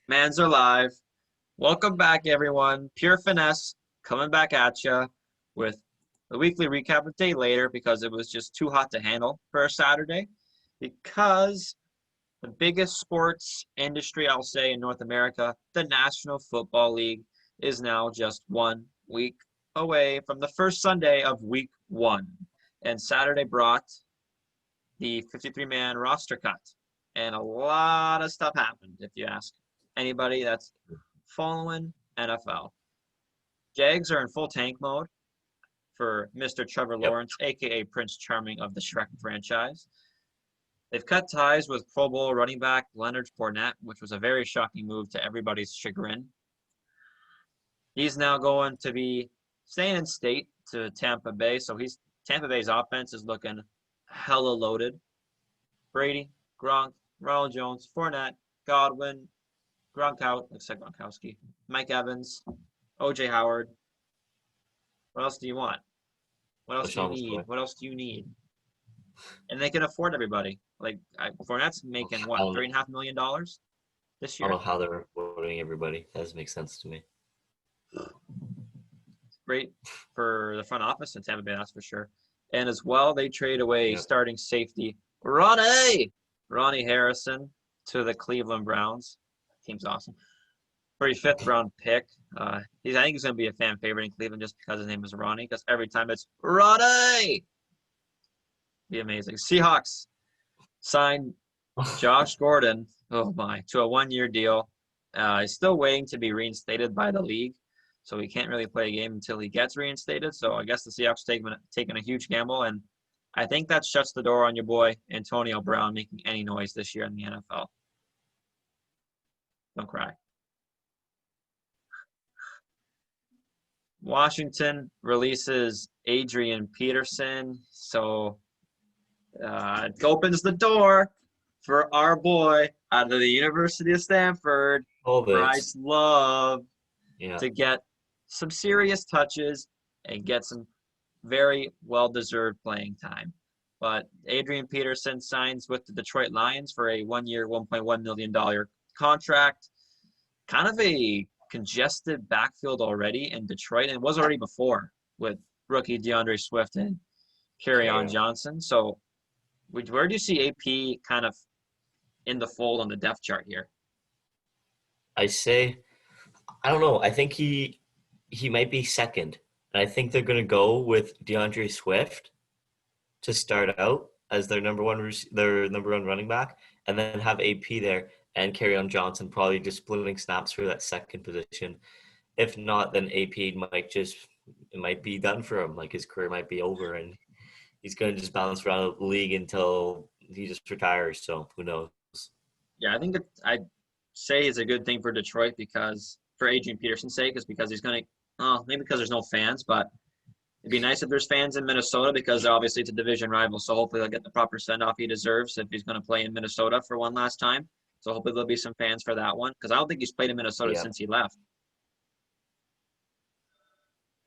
Mans are live. Welcome back, everyone. Pure Finesse coming back at you with the weekly recap a day later because it was just too hot to handle for a Saturday. Because the biggest sports industry, I'll say, in North America, the National Football League, is now just 1 week away from the first Sunday of week one. And Saturday brought the 53-man roster cut. And a lot of stuff happened, if you ask anybody that's following NFL. Jags are in full tank mode for Mr. Trevor Yep. Lawrence, a.k.a. Prince Charming of the Shrek franchise. They've cut ties with Pro Bowl running back Leonard Fournette, which was a very shocking move to everybody's chagrin. He's now going to be staying in state to Tampa Bay, so Tampa Bay's offense is looking hella loaded. Brady, Gronk, Ronald Jones, Fournette, Godwin, Gronkowski, Mike Evans, O.J. Howard. What else do you want? What else do you need? What else do you need? And they can afford everybody. Fournette's making what, $3.5 million this I year? don't know how they're voting everybody. That doesn't make sense to me. It's great for the front office in Tampa Bay, that's for sure. And as well, they trade away starting safety Ronnie Harrison to the Cleveland Browns. Team's awesome. For a fifth-round pick. I think he's going to be a fan favorite in Cleveland just because his name is Ronnie, because every time it's Ronnie! Be amazing. Seahawks signed Josh Gordon, to a one-year deal. He's still waiting to be reinstated by the league, so he can't really play a game until he gets reinstated. So I guess the Seahawks taking a huge gamble, and I think that shuts the door on your boy Antonio Brown making any noise this year in the NFL. Don't cry. Washington releases Adrian Peterson, so it opens the door for our boy out of the University of Stanford, Bryce Love, to get some serious touches and get some very well-deserved playing time. But Adrian Peterson signs with the Detroit Lions for a one-year, $1.1 million contract. Kind of a congested backfield already in Detroit, and it was already before with rookie DeAndre Swift and Kerryon Johnson. So where do you see AP kind of in the fold on the depth chart here? I don't know. I think he might be second. And I think they're going to go with DeAndre Swift to start out as their number one running back, and then have AP there and Kerryon Johnson probably just splitting snaps for that second position. If not, then AP might be done for him. Like his career might be over, and he's going to just bounce around the league until he just retires. So who knows? Yeah, I think I'd say it's a good thing for Detroit because for Adrian Peterson's sake, is because he's going to maybe because there's no fans, but it'd be nice if there's fans in Minnesota because obviously it's a division rival. So hopefully he'll get the proper send-off he deserves if he's going to play in Minnesota for one last time. So hopefully there'll be some fans for that one because I don't think he's played in Minnesota since he left.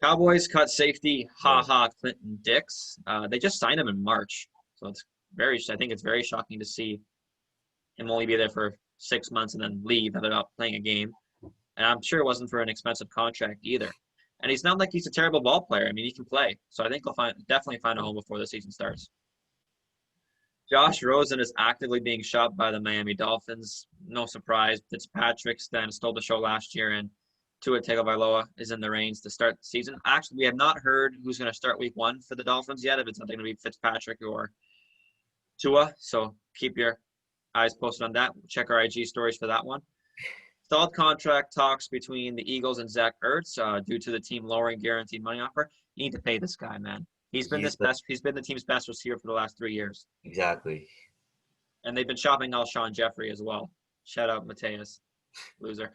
Cowboys cut safety Clinton Dix. They just signed him in March. So I think it's very shocking to see him only be there for 6 months and then leave without playing a game. And I'm sure it wasn't for an expensive contract either. And he's not like he's a terrible ball player. I mean, he can play. So I think he'll definitely find a home before the season starts. Josh Rosen is actively being shopped by the Miami Dolphins. No surprise. Fitzpatrick stole the show last year, and Tua Tagovailoa is in the reins to start the season. Actually, we have not heard who's going to start week one for the Dolphins yet, if it's going to be Fitzpatrick or Tua. So keep your eyes posted on that. Check our IG stories for that one. Stalled contract talks between the Eagles and Zach Ertz due to the team lowering guaranteed money offer. You need to pay this guy, man. He's been the team's best receiver for the last 3 years. Exactly. And they've been shopping Alshon Jeffrey as well. Shout out Mateus, loser.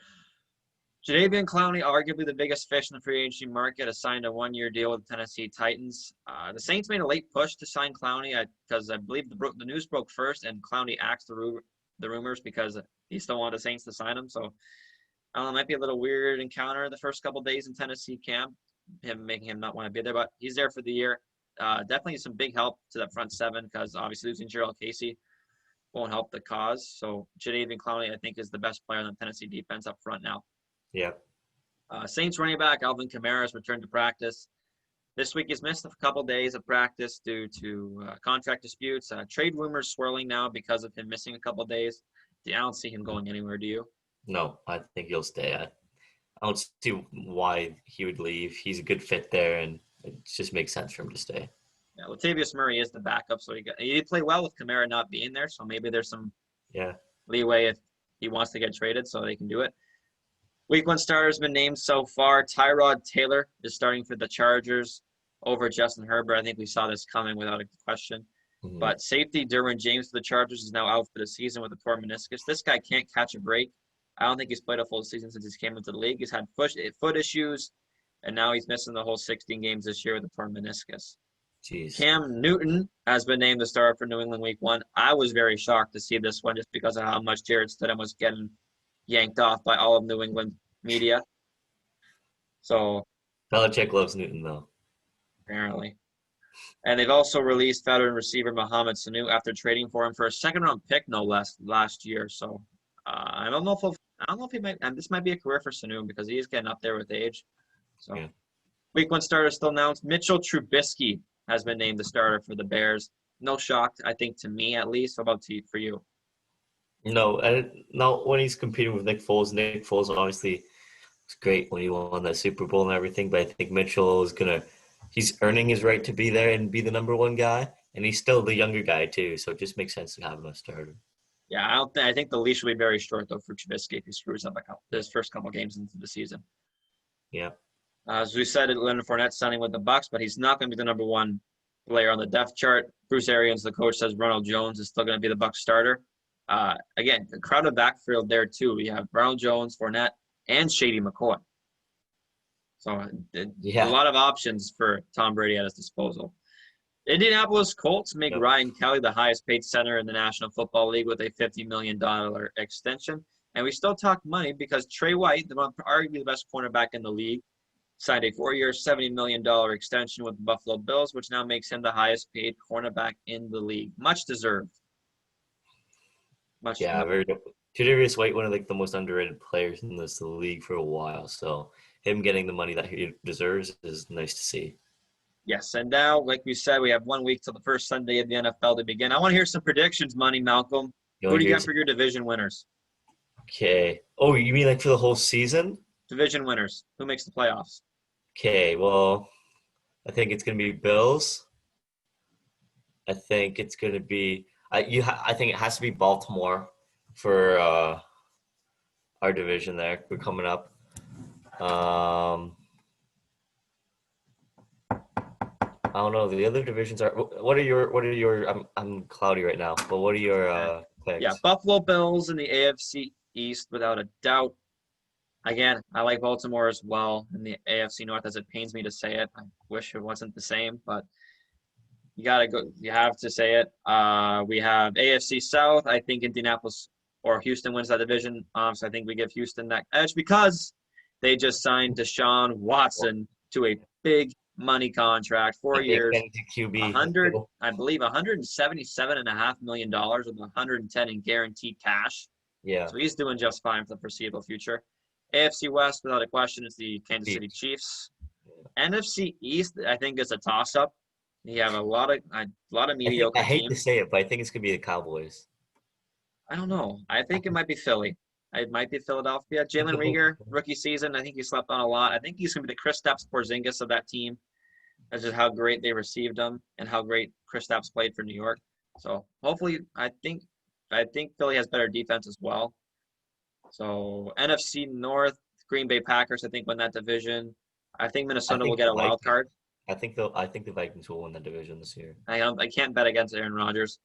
Jadeveon Clowney, arguably the biggest fish in the free agency market, has signed a one-year deal with the Tennessee Titans. The Saints made a late push to sign Clowney because I believe the news broke first, and Clowney axed the rumors because he still wanted the Saints to sign him. So I don't know, it might be a little weird encounter the first couple of days in Tennessee camp, making him not want to be there, but he's there for the year. Definitely some big help to that front seven because obviously losing Gerald Casey won't help the cause. So Jadeveon Clowney, I think, is the best player on the Tennessee defense up front now. Yeah. Saints running back Alvin Kamara has returned to practice. This week he's missed a couple days of practice due to contract disputes. Trade rumors swirling now because of him missing a couple days. I don't see him going anywhere, do you? No, I think he'll stay. I don't see why he would leave. He's a good fit there, and it just makes sense for him to stay. Yeah, Latavius Murray is the backup, so he played well with Kamara not being there, so maybe there's some leeway if he wants to get traded, so they can do it. Week 1 starter has been named so far. Tyrod Taylor is starting for the Chargers over Justin Herbert. I think we saw this coming without a question. Mm-hmm. But safety Derwin James for the Chargers is now out for the season with a torn meniscus. This guy can't catch a break. I don't think he's played a full season since he came into the league. He's had foot issues, and now he's missing the whole 16 games this year with a torn meniscus. Jeez. Cam Newton has been named the starter for New England Week 1. I was very shocked to see this one just because of how much Jared Stidham was getting yanked off by all of New England media. So Belichick loves Newton, though. Apparently. And they've also released veteran receiver Mohamed Sanu after trading for him for a second-round pick, no less, last year. So I don't know if he might. And this might be a career for Sanu because he is getting up there with age. So Week 1 starter still announced. Mitchell Trubisky has been named the starter for the Bears. No shock, I think, to me at least. How about for you? No, not when he's competing with Nick Foles. Nick Foles obviously was great when he won that Super Bowl and everything, but I think Mitchell is he's earning his right to be there and be the number 1 guy, and he's still the younger guy too, so it just makes sense to have him as starter. Yeah, I think the leash will be very short though for Trubisky if he screws up his first couple games into the season. Yeah. As we said, Leonard Fournette signing with the Bucs, but he's not going to be the number 1 player on the depth chart. Bruce Arians, the coach, says Ronald Jones is still going to be the Bucs starter. Again, a crowded backfield there too. We have Ronald Jones, Fournette, and Shady McCoy. So a lot of options for Tom Brady at his disposal. Indianapolis Colts make Ryan Kelly the highest paid center in the National Football League with a $50 million extension. And we still talk money because Trey White, arguably the best cornerback in the league, signed a 4-year, $70 million extension with the Buffalo Bills, which now makes him the highest paid cornerback in the league. Much deserved. Tre'Davious White, one of the most underrated players in this league for a while. So him getting the money that he deserves is nice to see. Yes, and now, like we said, we have 1 week till the first Sunday of the NFL to begin. I want to hear some predictions, Malcolm. Who do you got for your division winners? Okay. Oh, you mean for the whole season? Division winners. Who makes the playoffs? Okay, well, I think it's going to be Bills. I think it's going to be I think it has to be Baltimore for our division there. We're coming up. I don't know. The other divisions are. What are your? I'm cloudy right now. But what are your picks? Yeah, Buffalo Bills in the AFC East without a doubt. Again, I like Baltimore as well in the AFC North, as it pains me to say it. I wish it wasn't the same, but you gotta go. You have to say it. We have AFC South. I think Indianapolis or Houston wins that division. So I think we give Houston that edge because they just signed Deshaun Watson to a big money contract, 4 years, I believe $177.5 million with $110 in guaranteed cash. Yeah. So he's doing just fine for the foreseeable future. AFC West, without a question, is the Kansas City Chiefs. NFC East, I think, is a toss-up. You have a lot of mediocre I hate teams. to say it, but I think it's gonna be the Cowboys. I don't know. I think it might be Philly. It might be Philadelphia. Jalen Reagor, rookie season. I think he slept on a lot. I think he's going to be the Kristaps Porzingis of that team. That's just how great they received him and how great Kristaps played for New York. So hopefully, I think Philly has better defense as well. So NFC North, Green Bay Packers, I think, win that division. I think Minnesota will get a wild card. I think the Vikings will win the division this year. I can't bet against Aaron Rodgers.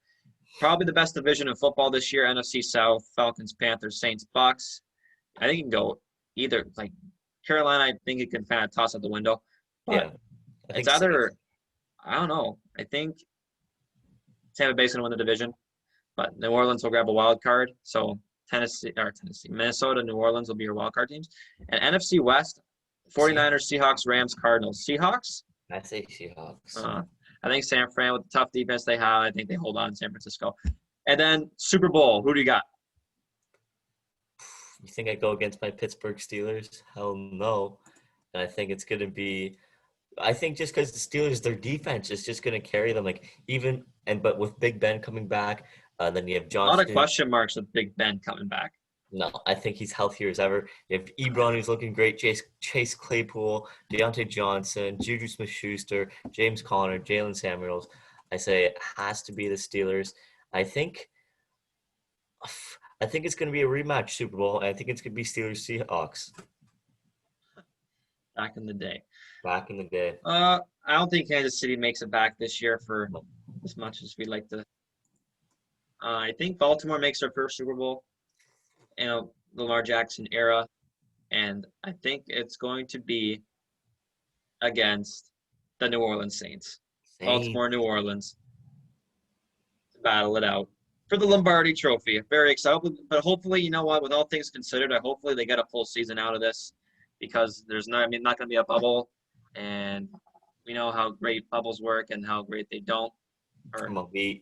Probably the best division in football this year, NFC South, Falcons, Panthers, Saints, Bucks. I think it can go either. Like Carolina, I think it can kind of toss out the window. But it's either – I don't know. I think Tampa Bay's going to win the division, but New Orleans will grab a wild card. So Minnesota, New Orleans will be your wild card teams. And NFC West, 49ers, Seahawks, Rams, Cardinals. Seahawks? I say Seahawks. I think San Fran, with the tough defense they have, I think they hold on in San Francisco. And then Super Bowl, who do you got? You think I go against my Pittsburgh Steelers? Hell no. And I think it's going to be I think just because the Steelers, their defense is just going to carry them. But with Big Ben coming back, then you have A lot of Johnson. question marks with Big Ben coming back. No, I think he's healthier as ever. You have Ebron, who's looking great. Chase Claypool, Deontay Johnson, Juju Smith-Schuster, James Conner, Jalen Samuels. I say it has to be the Steelers. I think it's going to be a rematch Super Bowl, and I think it's going to be Steelers Seahawks. Back in the day. Back in the day. I don't think Kansas City makes it back this year for as much as we'd like to. I think Baltimore makes their first Super Bowl in the Lamar Jackson era, and I think it's going to be against the New Orleans Saints. Baltimore, New Orleans. Battle it out for the Lombardi Trophy. Very excited, but hopefully, you know what? With all things considered, hopefully they get a full season out of this because there's not going to be a bubble, and we know how great bubbles work and how great they don't, or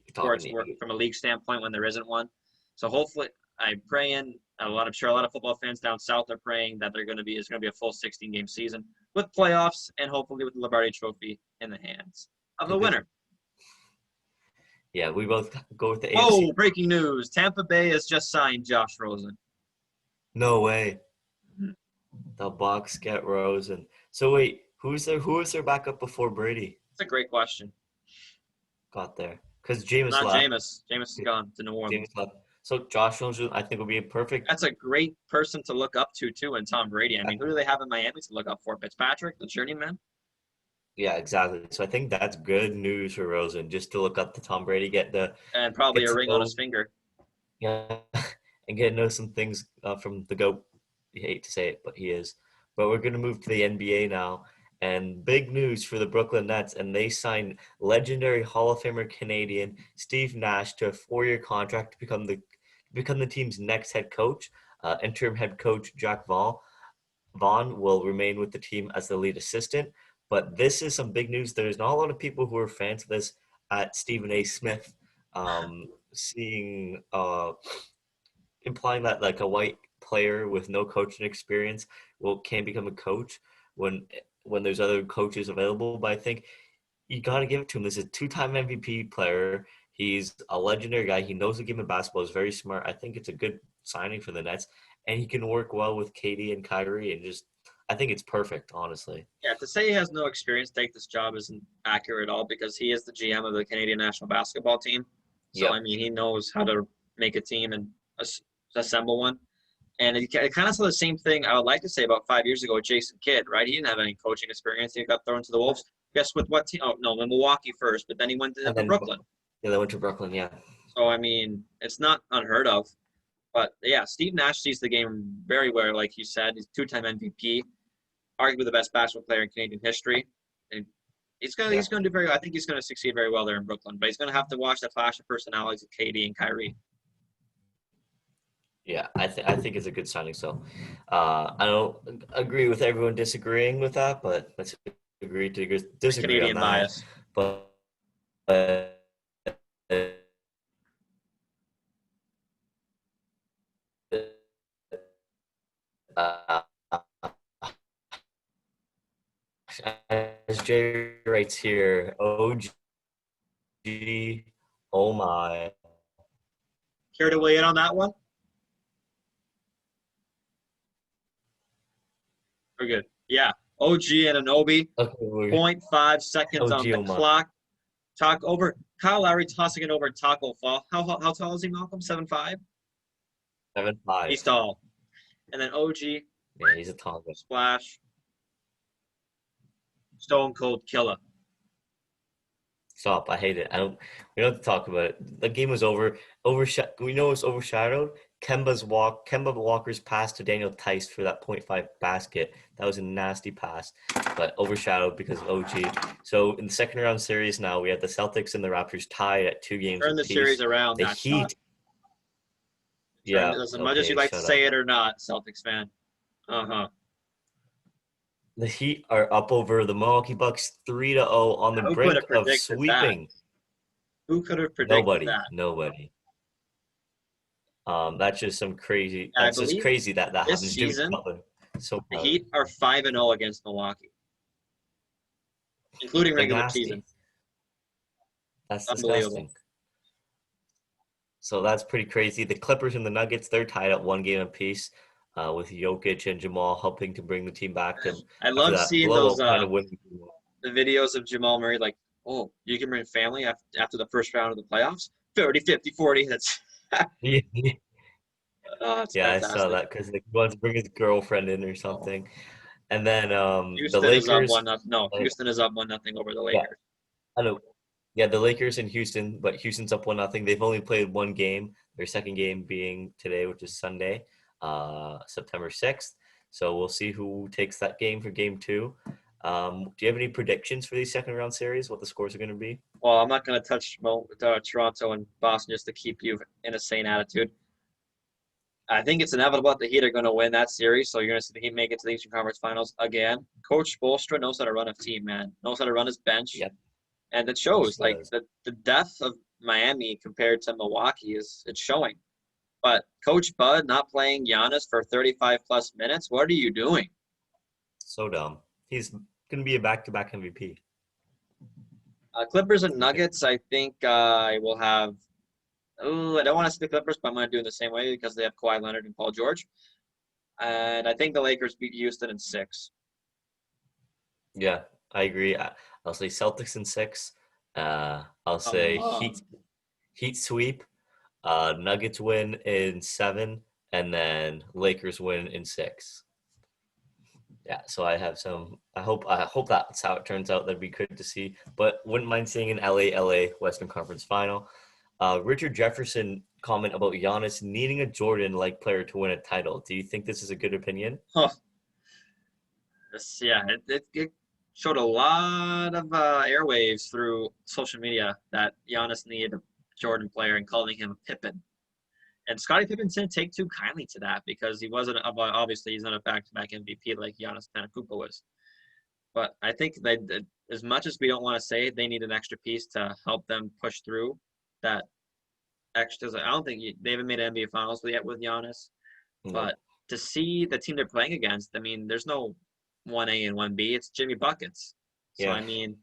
sports work from a league standpoint when there isn't one. So hopefully, I'm praying. I'm sure a lot of football fans down south are praying that it's going to be a full 16-game season with playoffs and hopefully with the Lombardi Trophy in the hands of the winner. Yeah, we both go with the AFC. Oh, breaking news. Tampa Bay has just signed Josh Rosen. No way. The Bucks get Rosen. So wait, who was their backup before Brady? That's a great question. Got there. Because Jameis left. Not Jameis. Jameis is gone to New Orleans. Jameis left. So Josh Rosen, I think, will be a perfect. That's a great person to look up to, too, and Tom Brady. I mean, who do they have in Miami to look up for? Fitzpatrick, the journeyman? Yeah, exactly. So I think that's good news for Rosen, just to look up to Tom Brady, and probably a ring on his finger. Yeah, and get to know some things from the GOAT. You hate to say it, but he is. But we're going to move to the NBA now, and big news for the Brooklyn Nets, and they signed legendary Hall of Famer Canadian Steve Nash to a 4-year contract to become the team's next head coach. Interim head coach Jack Vaughn will remain with the team as the lead assistant. But this is some big news. There's not a lot of people who are fans of this at Stephen A. Smith, implying that like a white player with no coaching experience can become a coach when there's other coaches available. But I think you got to give it to him. This is a 2-time MVP player. He's a legendary guy. He knows the game of basketball. He's very smart. I think it's a good signing for the Nets, and he can work well with KD and Kyrie, and I think it's perfect, honestly. Yeah, to say he has no experience take this job isn't accurate at all because he is the GM of the Canadian national basketball team. So, yep. I mean, he knows how to make a team and assemble one. And it kind of saw the same thing I would like to say about 5 years ago with Jason Kidd, right? He didn't have any coaching experience. He got thrown to the Wolves. Guess with what team? Oh, no, Milwaukee first, but then he went to Brooklyn. Yeah, they went to Brooklyn, yeah. So, I mean, it's not unheard of. But, yeah, Steve Nash sees the game very well, like you said. He's 2-time MVP. Arguably the best basketball player in Canadian history. And he's going to do very well. I think he's going to succeed very well there in Brooklyn. But he's going to have to watch the flash of personalities of KD and Kyrie. Yeah, I think it's a good signing. So I don't agree with everyone disagreeing with that, but let's agree to disagree Canadian on that. Bias. But as Jay writes here, OG, oh my. Care to weigh in on that one? We're good. Yeah. OG and Anunoby. Okay, 0.5 seconds on the clock. Kyle Lowry tossing it over Taco Fall. How tall is he, Malcolm? 7'5"? 7'5". He's tall. And then OG. Yeah, he's a tall guy. Splash. Stone Cold Killer. Stop. I hate it. We don't have to talk about it. The game was over. We know it's overshadowed. Kemba Walker's pass to Daniel Tice for that 0.5 basket. That was a nasty pass, but overshadowed because of OG. So in the second round series now, we have the Celtics and the Raptors tied at 2 games. Turn the series around. The Heat. Shot. Yeah. As much as you'd like to say it or not, Celtics fan. The Heat are up over the Milwaukee Bucks 3-0 on the brink of sweeping. Who could have predicted Nobody. That's just some crazy. I That's just believe crazy that that this happens. Jimmy season Butler, so the proud. Heat are 5-0 against Milwaukee, including They're regular season. nasty. That's Unbelievable. disgusting. So that's pretty crazy. The Clippers and the Nuggets, they're tied at 1 game apiece, with Jokic and Jamal helping to bring the team back to I after love that seeing those blowout kind of win. the videos of Jamal Murray like, oh, you can bring family after the first round of the playoffs. 30, 50, 40. That's oh, it's Yeah, I saw fantastic. that because like, he wants to bring his girlfriend in or Oh, something. And then the Houston is up Lakers, 1-0. No, uh, Houston is up 1-0 over the yeah, Lakers. I know. Yeah, the Lakers and Houston, but Houston's up 1-0. They've only played one game. Their second game being today, which is Sunday, September 6th. So we'll see who takes that game for game two. Do you have any predictions for these second round series? What the scores are going to be? Well, I'm not going to touch Toronto and Boston just to keep you in a sane attitude. I think it's inevitable that the Heat are going to win that series, so you're going to see the Heat make it to the Eastern Conference Finals again. Coach Spoelstra knows how to run a team, man. Knows how to run his bench, Yep, and it he shows. sure Like does. the depth of Miami compared to Milwaukee is it's showing. But Coach Bud not playing Giannis for 35 plus minutes, what are you doing? So dumb. He's going to be a back-to-back MVP. Clippers and Nuggets, I think I will have. Oh, I don't want to say the Clippers, but I'm going to do it the same way because they have Kawhi Leonard and Paul George. And I think the Lakers beat Houston in 6. Yeah, I agree. I'll say Celtics in 6. I'll Come say Heat on. Heat sweep. Nuggets win in 7, and then Lakers win in 6. Yeah, so I have some. I hope that's how it turns out. That'd be good to see. But wouldn't mind seeing an LA Western Conference Final. Richard Jefferson comment about Giannis needing a Jordan-like player to win a title. Do you think this is a good opinion? Huh. Yeah, it showed a lot of airwaves through social media that Giannis needed a Jordan player and calling him Pippen. And Scottie Pippen didn't take too kindly to that because he wasn't obviously he's not a back-to-back MVP like Giannis Antetokounmpo was. But I think that as much as we don't want to say they need an extra piece to help them push through that extra. I don't think they haven't made NBA Finals yet with Giannis. No. But to see the team they're playing against, I mean, there's no 1A and 1B. It's Jimmy Buckets. So, Yeah. I mean,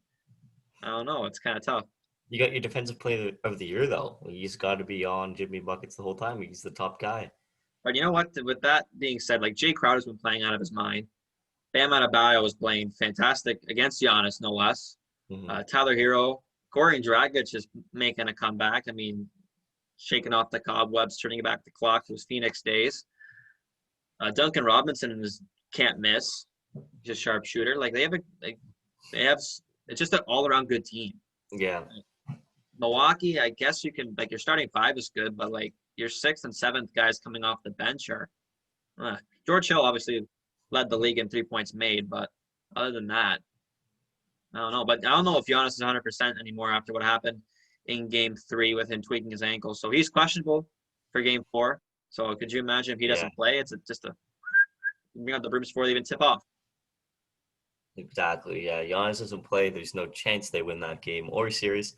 I don't know. It's kind of tough. You got your defensive player of the year though. He's got to be on Jimmy buckets the whole time. He's the top guy. But you know what? With that being said, like Jay Crowder's been playing out of his mind. Bam Adebayo was playing fantastic against Giannis, no less. Hmm. Tyler Hero, Goran Dragic is making a comeback. I mean, shaking off the cobwebs, turning back the clock to his Phoenix days. Duncan Robinson is can't miss. He's a sharpshooter. Like they have. It's just an all-around good team. Yeah. Milwaukee, I guess you can like your starting five is good, but like your sixth and seventh guys coming off the bench are. George Hill obviously led the league in 3 points made, but other than that, I don't know. But I don't know if Giannis is 100% anymore after what happened in Game 3 with him tweaking his ankle. So he's questionable for Game 4. So could you imagine if he Yeah. doesn't play? It's just a bring out the brooms before they even tip off. Exactly. Yeah. Giannis doesn't play. There's no chance they win that game or series.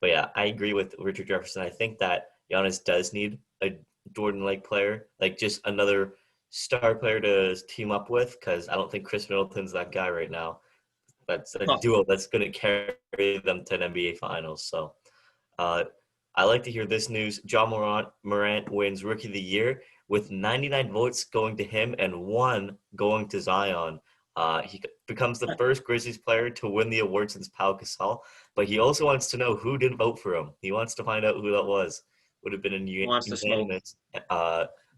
But yeah, I agree with Richard Jefferson. I think that Giannis does need a Jordan-like player, like just another star player to team up with, because I don't think Chris Middleton's that guy right now. That's a Huh. duo that's going to carry them to an NBA Finals. So uh, I like to hear this news. Morant wins Rookie of the Year with 99 votes going to him and 1 going to Zion. He becomes the first Grizzlies player to win the award since Pau Gasol, but he also wants to know who didn't vote for him. He wants to find out who that was. Would have been a Wants to smoke. unanimous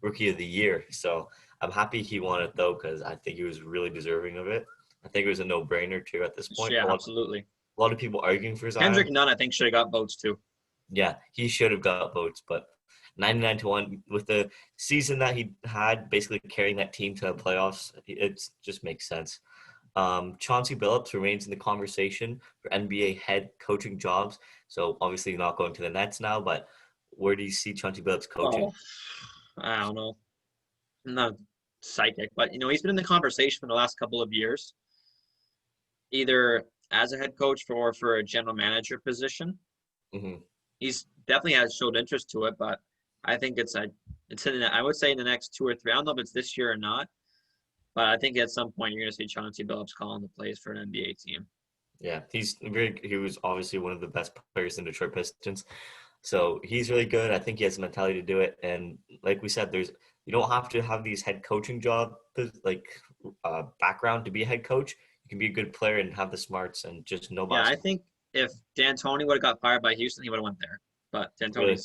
Rookie of the Year. So I'm happy he won it, though, because I think he was really deserving of it. I think it was a no-brainer, too, at this point. Yeah, absolutely. A lot of people arguing for Kendrick Zion. Nunn, I think, should have got votes too. Yeah, he should have got votes, but 99-1 with the season that he had, basically carrying that team to the playoffs, it just makes sense. Chauncey Billups remains in the conversation for NBA head coaching jobs. So obviously not going to the Nets now, but where do you see Chauncey Billups coaching? Oh, I don't know. I'm not psychic, but he's been in the conversation for the last couple of years, either as a head coach or for a general manager position. Hmm. He's definitely has showed interest to it, but I think it's I would say in the next 2 or 3. I don't know if it's this year or not, but I think at some point you're going to see Chauncey Billups calling the plays for an NBA team. Yeah, he was obviously one of the best players in Detroit Pistons. So he's really good. I think he has the mentality to do it. And like we said, you don't have to have these head coaching job background to be a head coach. You can be a good player and have the smarts and just know Yeah, I basketball. think if D'Antoni would have got fired by Houston, he would have went there. Really,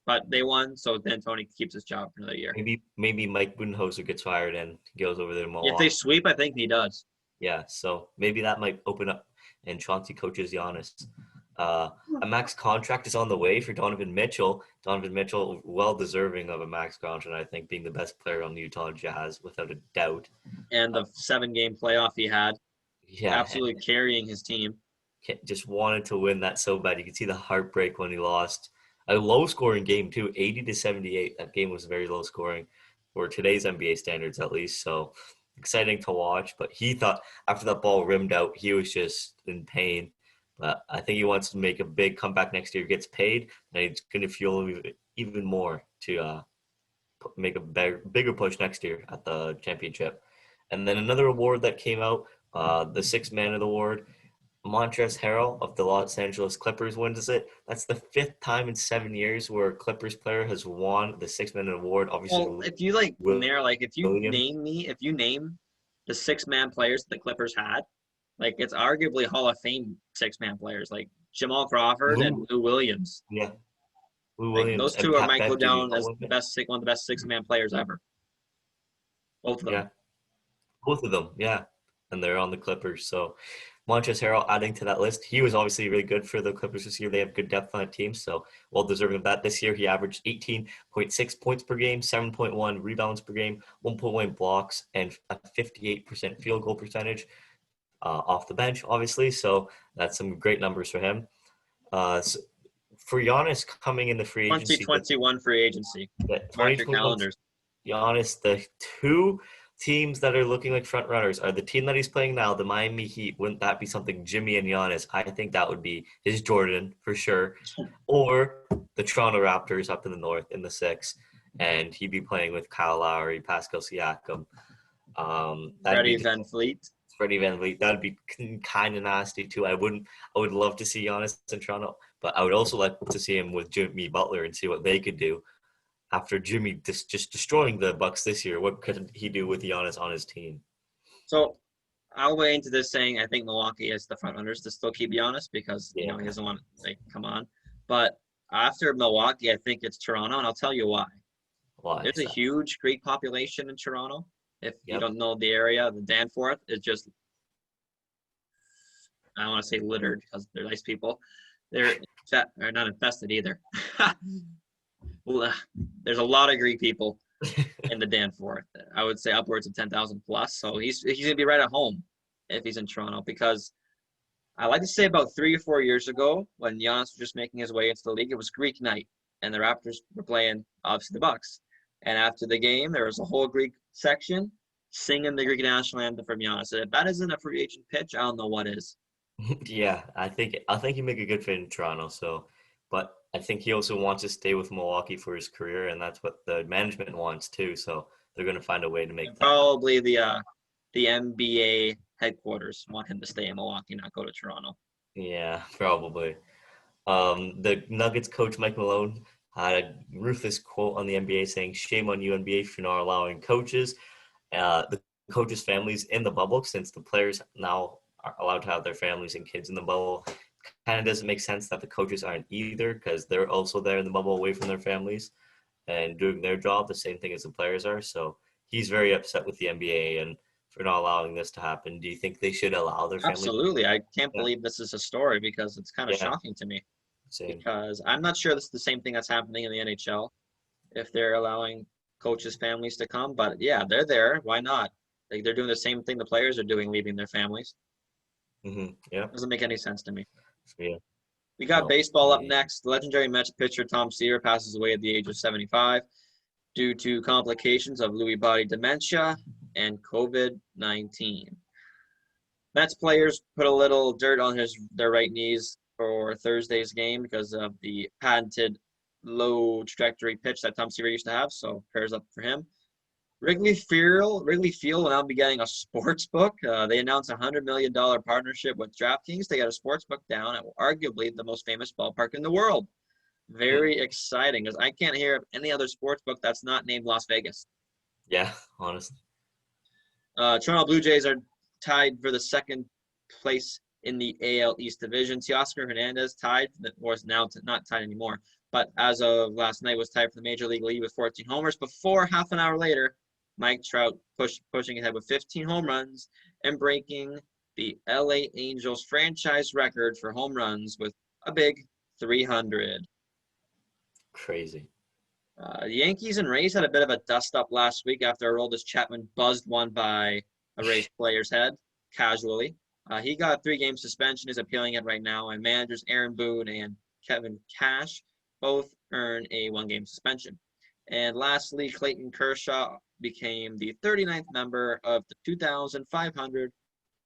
But they won, so D'Antoni keeps his job for another year. maybe Mike Budenholzer gets fired and goes over there to If they Milwaukee. sweep, I think he does. Yeah, so maybe that might open up. And Chauncey coaches Giannis. A max contract is on the way for Donovan Mitchell. Donovan Mitchell, well deserving of a max contract, I think, being the best player on the Utah Jazz without a doubt. And the 7-game playoff he had, Yeah, absolutely carrying his team. just wanted to win that so bad. You could see the heartbreak when he lost. A low-scoring game too, 80-78. That game was very low scoring for today's NBA standards, at least. So exciting to watch. But he thought after that ball rimmed out, he was just in pain. But I think he wants to make a big comeback next year. Gets paid, and he's going to fuel even more to make a bigger push next year at the championship. And then another award that came out, the Sixth Man of the Award. Montrezl Harrell of the Los Angeles Clippers wins it. That's the 5th time in 7 years where a Clippers player has won the Six-Man Award. Obviously, Well, if you Williams. if you name the 6-man players the Clippers had, like it's arguably Hall of Fame 6-man players, like Jamal Crawford and Lou Williams. Yeah, Lou Like Williams those and two Pat might go Bev. Did you down know as one of the best 6-man players ever. Both of them. Yeah, both of them. Yeah, and they're on the Clippers. So Montrezl Harrell adding to that list. He was obviously really good for the Clippers this year. They have good depth on the team, so well deserving of that. This year he averaged 18.6 points per game, 7.1 rebounds per game, 1.1 blocks, and a 58% field goal percentage off the bench, obviously. So that's some great numbers for him. So for Giannis coming in the free agency, 2021 free agency. Mark your 2021 calendars. Giannis, the two teams that are looking like front runners are the team that he's playing now, the Miami Heat. Wouldn't that be something, Jimmy and Giannis? I think that would be his Jordan for sure. Or the Toronto Raptors up in the north in the 6, and he'd be playing with Kyle Lowry, Pascal Siakam. That'd Freddie be Van Fleet. Freddie VanVleet. That'd be kind of nasty too. I would love to see Giannis in Toronto, but I would also like to see him with Jimmy Butler and see what they could do. After Jimmy just destroying the Bucks this year, what could he do with Giannis on his team? So I'll weigh into this saying I think Milwaukee is the front runners to still keep Giannis because he doesn't want to come on. But after Milwaukee, I think it's Toronto, and I'll tell you why. Why? There's a huge Greek population in Toronto. If you Yep. don't know the area, the Danforth is just, I don't want to say littered because they're nice people. They're not infested either. There's a lot of Greek people in the Danforth. I would say upwards of 10,000 plus. So he's going to be right at home if he's in Toronto because I like to say about 3 or 4 years ago when Giannis was just making his way into the league, it was Greek night and the Raptors were playing, obviously, the Bucks. And after the game, there was a whole Greek section singing the Greek national anthem from Giannis. If that isn't a free agent pitch, I don't know what is. Yeah, I think he make a good fit in Toronto. So, but I think he also wants to stay with Milwaukee for his career, and that's what the management wants too. So they're going to find a way to make that. Probably the NBA headquarters want him to stay in Milwaukee, not go to Toronto. Yeah, probably. The Nuggets coach Mike Malone had a ruthless quote on the NBA saying, "Shame on you, NBA, for not allowing the coaches' families in the bubble, since the players now are allowed to have their families and kids in the bubble. Kind of doesn't make sense that the coaches aren't either, because they're also there in the bubble away from their families and doing their job, the same thing as the players are. So he's very upset with the NBA and for not allowing this to happen. Do you think they should allow their families? Absolutely. I can't believe this is a story because it's kind of shocking to me. Same. Because I'm not sure this is the same thing that's happening in the NHL if they're allowing coaches' families to come. But yeah, they're there. Why not? Like they're doing the same thing the players are doing, leaving their families. Yeah. Doesn't make any sense to me. Yeah. We got baseball up next. The legendary Mets pitcher Tom Seaver passes away at the age of 75 due to complications of Lewy body dementia and COVID-19. Mets players put a little dirt on their right knees for Thursday's game because of the patented low trajectory pitch that Tom Seaver used to have, so prayers up for him. Wrigley Field will now be getting a sports book. They announced a $100 million partnership with DraftKings to get a sports book down at arguably the most famous ballpark in the world. Very exciting, because I can't hear of any other sports book that's not named Las Vegas. Yeah, honestly. Toronto Blue Jays are tied for the second place in the AL East Division. Teoscar Hernandez tied, was now not tied anymore, but as of last night was tied for the Major League lead with 14 homers. Before half an hour later, Mike Trout pushing ahead with 15 home runs and breaking the LA Angels franchise record for home runs with a big 300. Crazy. The Yankees and Rays had a bit of a dust-up last week after Aroldis Chapman buzzed one by a Rays player's head casually. He got a 3-game suspension, is appealing it right now, and managers Aaron Boone and Kevin Cash both earn a 1-game suspension. And lastly, Clayton Kershaw became the 39th member of the 2,500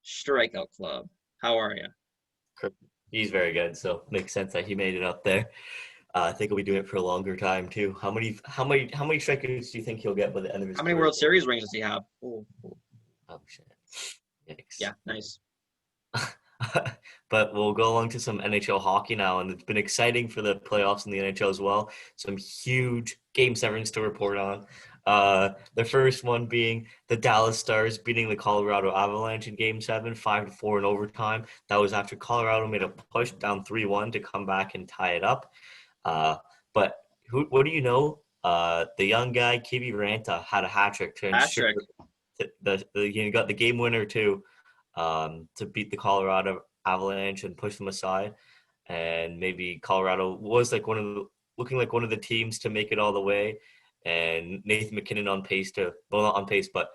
Strikeout Club. How are you? He's very good, so makes sense that he made it up there. I think he'll be doing it for a longer time too. How many strikeouts do you think he'll get by the end of his How many career? World Series rings does he have? Oh shit! Yikes. Yeah, nice. But we'll go along to some NHL hockey now, and it's been exciting for the playoffs in the NHL as well. Some huge Game 7s to report on. The first one being the Dallas Stars beating the Colorado Avalanche in Game 7, 5-4 in overtime. That was after Colorado made a push down 3-1 to come back and tie it up. But what do you know? The young guy, Kivi Ranta, had a hat trick to ensure he got the game winner too, to beat the Colorado Avalanche and push them aside. And maybe Colorado was looking like one of the teams to make it all the way. And Nathan McKinnon on pace not on pace, but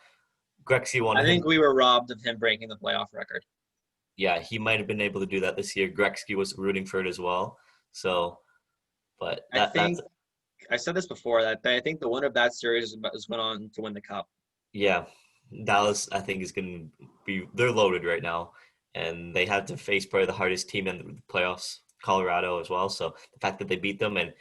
Gretzky won. I think we were robbed of him breaking the playoff record. Yeah, he might have been able to do that this year. Gretzky was rooting for it as well. So, but I said this before, that I think the winner of that series is went on to win the cup. Yeah, Dallas, I think, is going to be – they're loaded right now, and they had to face probably the hardest team in the playoffs, Colorado as well. So the fact that they beat them and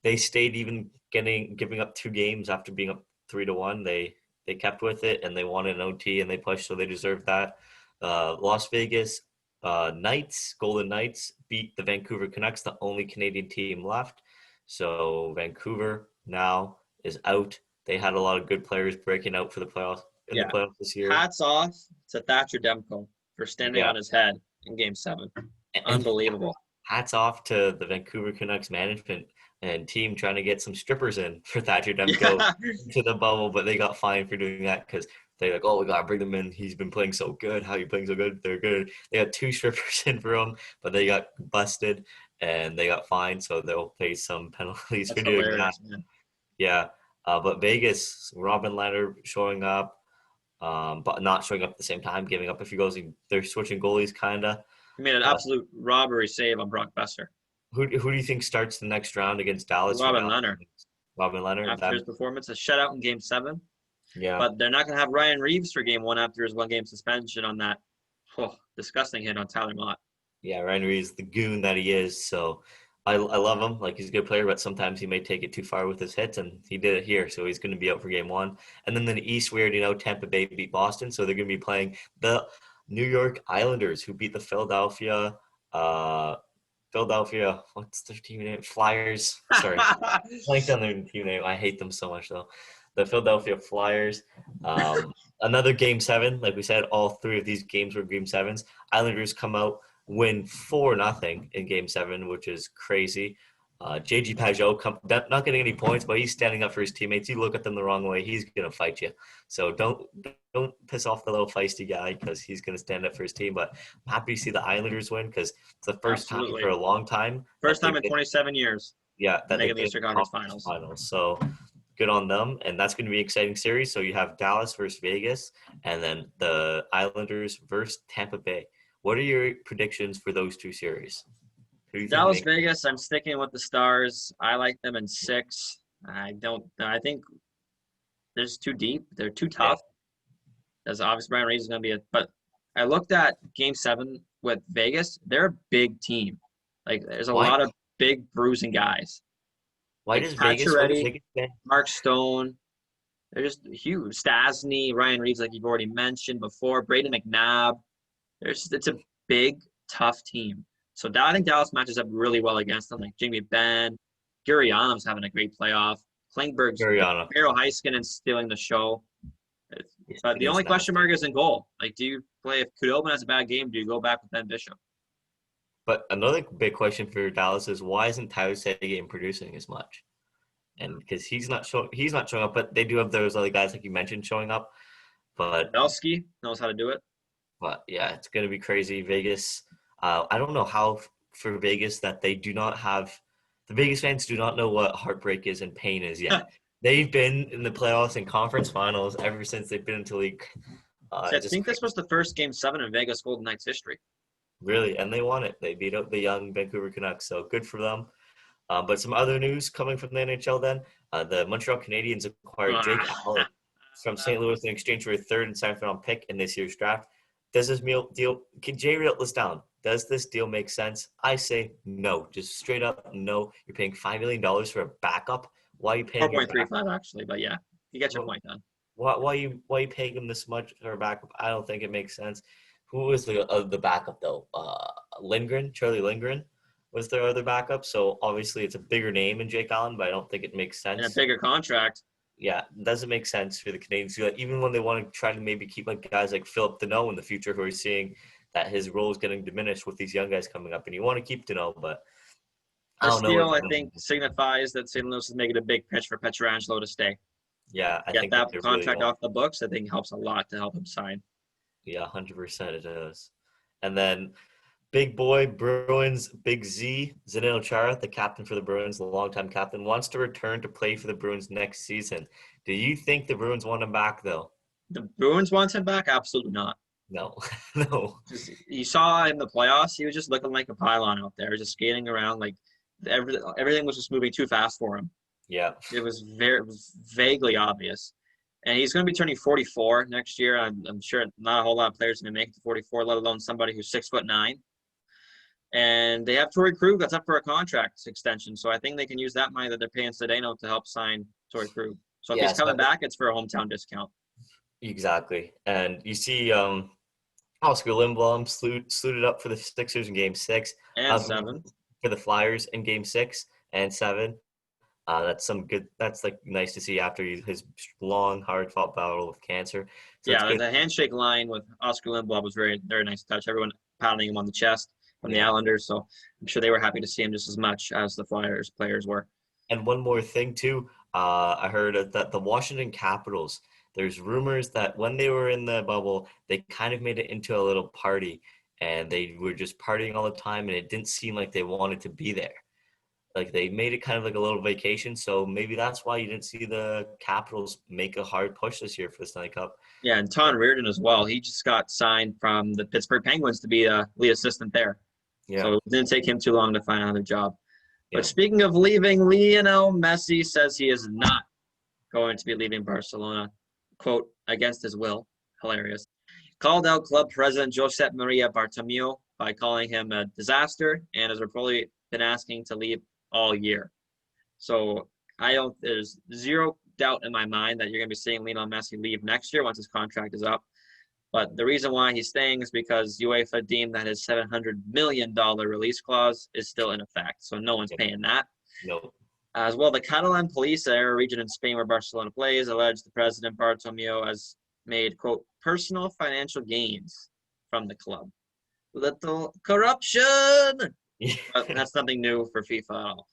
they stayed even giving up 2 games after being up 3-1, they kept with it, and they won an OT, and they pushed, so they deserved that. Las Vegas Golden Knights beat the Vancouver Canucks, the only Canadian team left. So Vancouver now is out. They had a lot of good players breaking out for the playoffs the playoffs this year. Hats off to Thatcher Demko for standing on his head in Game 7. Unbelievable. Hats off to the Vancouver Canucks management and team trying to get some strippers in for Thatcher Demko to the bubble, but they got fined for doing that because they're like, oh, we got to bring them in. He's been playing so good. How are you playing so good? They're good. They got 2 strippers in for him, but they got busted and they got fined, so they'll pay some penalties for doing that. Man. Yeah, but Vegas, Robin Lehner showing up, but not showing up at the same time, giving up a few goals. They're switching goalies, kind of. He made an absolute robbery save on Brock Besser. Who do you think starts the next round against Dallas? Robin Lehner. After his performance, a shutout in Game 7. Yeah. But they're not going to have Ryan Reeves for Game 1 after his 1-game suspension on that disgusting hit on Tyler Mott. Yeah, Ryan Reeves, the goon that he is. So I love him. Like, he's a good player, but sometimes he may take it too far with his hits, and he did it here. So he's going to be out for Game 1. And then in the East, we already know Tampa Bay beat Boston, so they're going to be playing the New York Islanders, who beat the Philadelphia, what's their team name? Flyers. Sorry. Blanked on their team name. I hate them so much, though. The Philadelphia Flyers. Another Game 7. Like we said, all 3 of these games were Game 7s. Islanders come out, win 4-0 in Game 7, which is crazy. JG Pageau not getting any points, but he's standing up for his teammates. You look at them the wrong way, he's going to fight you. So don't piss off the little feisty guy, because he's going to stand up for his team. But I'm happy to see the Islanders win, because it's the first time for a long time. First time in 27 years. Yeah. That making the Eastern Conference Finals. So good on them. And that's going to be an exciting series. So you have Dallas versus Vegas, and then the Islanders versus Tampa Bay. What are your predictions for those 2 series? Dallas, Vegas, I'm sticking with the Stars. I like them in 6. I think they're just too deep. They're too tough. As obviously Brian Reeves is going to be but I looked at Game 7 with Vegas. They're a big team. Like, there's a lot of big bruising guys. Why Like does Vegas? What is Pacioretty, Vegas fan? Mark Stone, they're just huge. Stasny, Ryan Reeves, like you've already mentioned before, Braden McNabb. It's a big, tough team. So I think Dallas matches up really well against them. Like Jamie Benn, Gurianov's having a great playoff. Klingberg's Gurianov. Miro Heiskanen's stealing the show. Yeah, But the it's only question nasty. mark is in goal. Like, do you play if Kudobin has a bad game? Do you go back with Ben Bishop? But another big question for Dallas is why isn't Tyler Seguin producing as much? And because he's not showing up, but they do have those other guys like you mentioned showing up. But Pavelski knows how to do it. yeah, it's gonna be crazy. Vegas. I don't know how for Vegas that they do not have the Vegas fans do not know what heartbreak is and pain is yet. They've been in the playoffs and conference finals ever since they've been into league. So I Just think this was the first Game 7 in Vegas Golden Knights history. really, and they won it. They beat up the young Vancouver Canucks, so good for them. But some other news coming from the NHL then. The Montreal Canadiens acquired Jake Allen from St. Louis in exchange for a third and second round pick in this year's draft. Does this deal, can Jay reel this down? Does this deal make sense? I say no. Just straight up no. You're paying $5 million for a backup. Why are you paying your backup? 4.35 actually, but yeah, you get your point done. Why you paying him this much for a backup? I don't think it makes sense. Who was the backup though? Charlie Lindgren was their other backup. So obviously it's a bigger name in Jake Allen, but I don't think it makes And a sense. bigger contract. Yeah, it doesn't make sense for the Canadians to do that. Even when they want to try to maybe keep like guys like Philip Deneau in the future, who are seeing that his role is getting diminished with these young guys coming up, and you want to keep Deneau, but I This don't know. deal, I think, signifies that St. Louis is making a big pitch for Pietrangelo to stay. Yeah, I Get think that that they really contract want. off the books, I think helps a lot to help him sign. Yeah, 100% it does. And then big boy Bruins, Big Z, Zdeno Chara, the captain for the Bruins, the longtime captain, wants to return to play for the Bruins next season. Do you think the Bruins want him back though? The Bruins want him back? Absolutely not. No, no. Just, you saw in the playoffs, he was just looking like a pylon out there, just skating around like everything was just moving too fast for him. Yeah, It was vaguely obvious. And he's going to be turning 44 next year. I'm sure not a whole lot of players are going to make it to 44, let alone somebody who's 6'9". And they have Torrey Krug that's up for a contract extension. So I think they can use that money that they're paying Zdeno to help sign Torrey Krug. So if yeah. he's coming back, it's for a hometown discount. Exactly. And you see Oscar Lindblom suited up for the Sixers in Game 6. And 7. For the Flyers in Game 6 and 7. That's some good. That's like nice to see after his long, hard-fought battle with cancer. So it's Yeah, good. the handshake line with Oscar Lindblom was very, very nice touch. Everyone pounding him on the chest from the Yeah. Islanders. So I'm sure they were happy to see him just as much as the Flyers players were. And one more thing too. I heard that the Washington Capitals. There's rumors that when they were in the bubble, they kind of made it into a little party, and they were just partying all the time, and it didn't seem like they wanted to be there. Like they made it kind of like a little vacation, so maybe that's why you didn't see the Capitals make a hard push this year for the Stanley Cup. Yeah, and Ton Reardon as well. He just got signed from the Pittsburgh Penguins to be a lead assistant there. Yeah, So it didn't take him too long to find another job. yeah. But speaking of leaving, Lionel Messi says he is not going to be leaving Barcelona, quote, against his will. Hilarious. Called out club president Josep Maria Bartomeu by calling him a disaster and has reportedly been asking to leave all year. So there's zero doubt in my mind that you're going to be seeing Lionel Messi leave next year once his contract is up. But the reason why he's staying is because UEFA deemed that his $700 million release clause is still in effect. So no one's paying that. No. As well, the Catalan police, a region in Spain where Barcelona plays, alleged the president Bartomeu has made, quote, personal financial gains from the club. Little corruption! But that's nothing new for FIFA at all.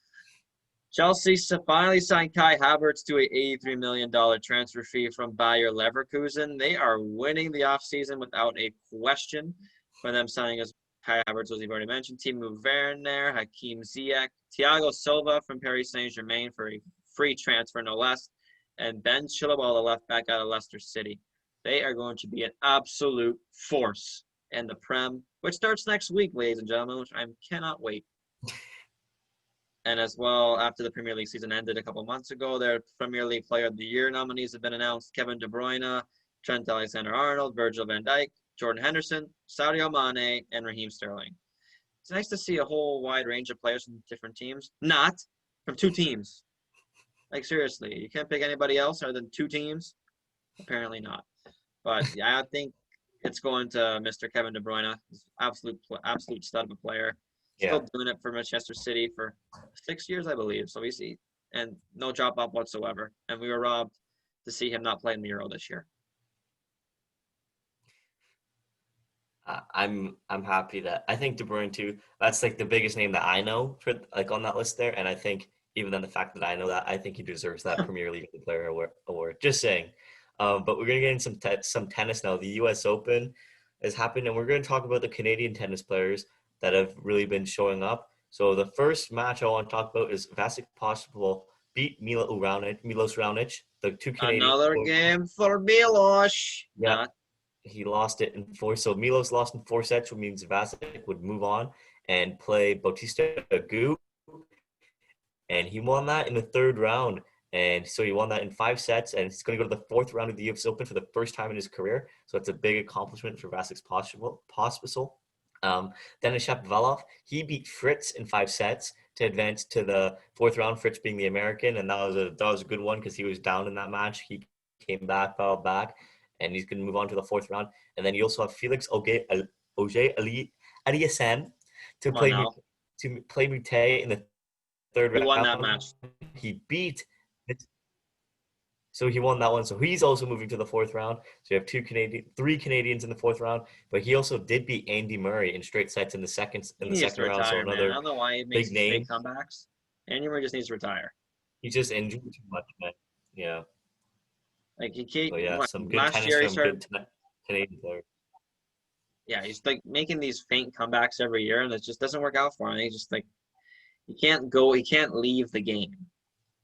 Chelsea finally signed Kai Havertz to a $83 million transfer fee from Bayer Leverkusen. They are winning the offseason without a question for them signing as Kai Havertz, as you've already mentioned, Timo Werner, Hakim Ziyech, Thiago Silva from Paris Saint-Germain for a free transfer, no less, and Ben Chilwell, the left back out of Leicester City. They are going to be an absolute force in the Prem, which starts next week, ladies and gentlemen, which I cannot wait. And as well, after the Premier League season ended a couple months ago, their Premier League Player of the Year nominees have been announced: Kevin De Bruyne, Trent Alexander-Arnold, Virgil van Dijk, Jordan Henderson, Sadio Mane, and Raheem Sterling. It's nice to see a whole wide range of players from different teams. Not from two teams. Like, seriously, you can't pick anybody else other than 2 teams? Apparently not. But yeah, I think it's going to Mr. Kevin De Bruyne. He's absolute stud of a player. Yeah. Still doing it for Manchester City for 6 years, I believe. So we see, and no drop off whatsoever. And we were robbed to see him not play in the Euro this year. I'm happy that I think De Bruyne too. That's like the biggest name that I know for like on that list there, and I think even then the fact that I know that, I think he deserves that Premier League Player Award. Just saying. But we're gonna get into some tennis now. The U.S. Open has happened, and we're gonna talk about the Canadian tennis players that have really been showing up. So the first match I want to talk about is Vasek Pospisil beat Milos Raonic, the two Canadians. Another game for Milos. Yeah, he lost it in 4. So Milos lost in 4 sets, which means Vasek would move on and play Bautista Agut. And he won that in the 3rd round. And so he won that in 5 sets. And he's going to go to the 4th round of the US Open for the first time in his career. So it's a big accomplishment for Vasek Pospisil. Denis Shapovalov, he beat Fritz in 5 sets to advance to the 4th round, Fritz being the American. And that was a good one because he was down in that match. He came back, fell back, and he's going to move on to the 4th round. And then you also have Felix Auger-Aliassime to play Mute in the 3rd round. He won that match. He beat. So he won that one. So he's also moving to the 4th round. So you have 3 Canadians in the 4th round. But he also did beat Andy Murray in straight sets in the second round. Retire, so another man. I don't know why he makes big name. Big comebacks. Andy Murray just needs to retire. He's just injured too much, man. Yeah. Like he can't. So yeah, some good last tennis year he from started. good Canadian players. Yeah, he's like making these faint comebacks every year, and it just doesn't work out for him. He's just like he can't leave the game.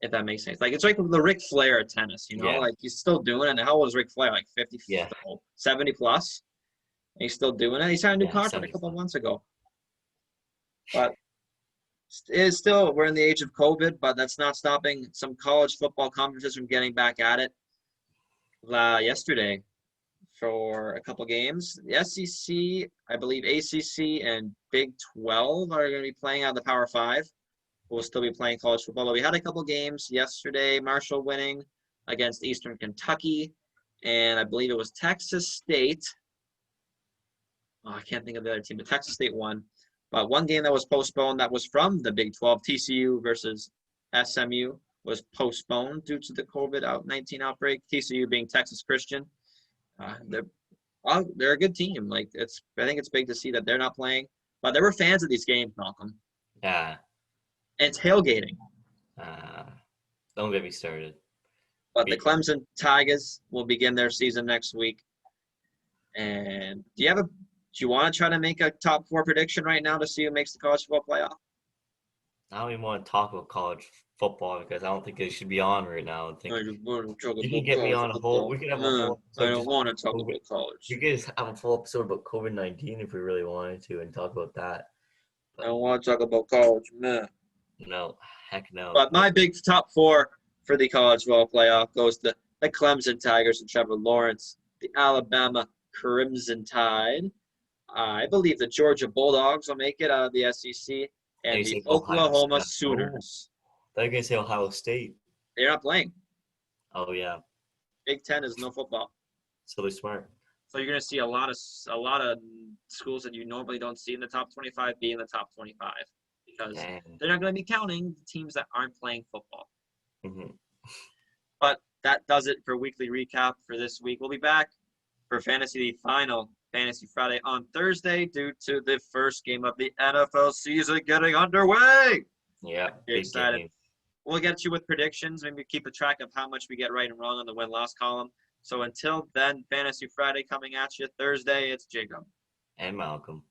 If that makes sense. Like, it's like the Ric Flair of tennis, you know? Yeah. Like, he's still doing it. And how old is Ric Flair? Like 50, 70 plus? And he's still doing it. He signed a new contract a couple of months ago. But it's still, we're in the age of COVID, but that's not stopping some college football conferences from getting back at it. Yesterday, for a couple games, the SEC, I believe ACC and Big 12 are going to be playing out of the Power 5. We'll still be playing college football. But we had a couple games yesterday. Marshall winning against Eastern Kentucky. And I believe it was Texas State. Oh, I can't think of the other team, but Texas State won. But one game that was postponed that was from the Big 12, TCU versus SMU, was postponed due to the COVID-19 outbreak. TCU being Texas Christian. They're a good team. Like I think it's big to see that they're not playing. But there were fans of these games, Malcolm. Yeah. And tailgating. Don't get me started. But the Clemson Tigers will begin their season next week. And do you want to try to make a top 4 prediction right now to see who makes the college football playoff? I don't even want to talk about college football because I don't think it should be on right now. You can get me on a whole. We could have a whole. I don't want to talk about college. We could just have a full episode about COVID-19 if we really wanted to and talk about that. But I don't want to talk about college, man. No, heck no. But my big top 4 for the college football playoff goes to the Clemson Tigers and Trevor Lawrence, the Alabama Crimson Tide. I believe the Georgia Bulldogs will make it out of the SEC, and the Oklahoma Sooners. They're going to say Ohio State. They're not playing. Oh, yeah. Big Ten is no football. So they're smart. So you're going to see a lot of schools that you normally don't see in the top 25 be in the top 25 because they're not going to be counting the teams that aren't playing football. Mm-hmm. But that does it for weekly recap for this week. We'll be back for the final Fantasy Friday on Thursday due to the first game of the NFL season getting underway. Yeah, excited. Game. We'll get you with predictions. Maybe keep a track of how much we get right and wrong on the win-loss column. So until then, Fantasy Friday coming at you Thursday. It's Jacob. And Malcolm.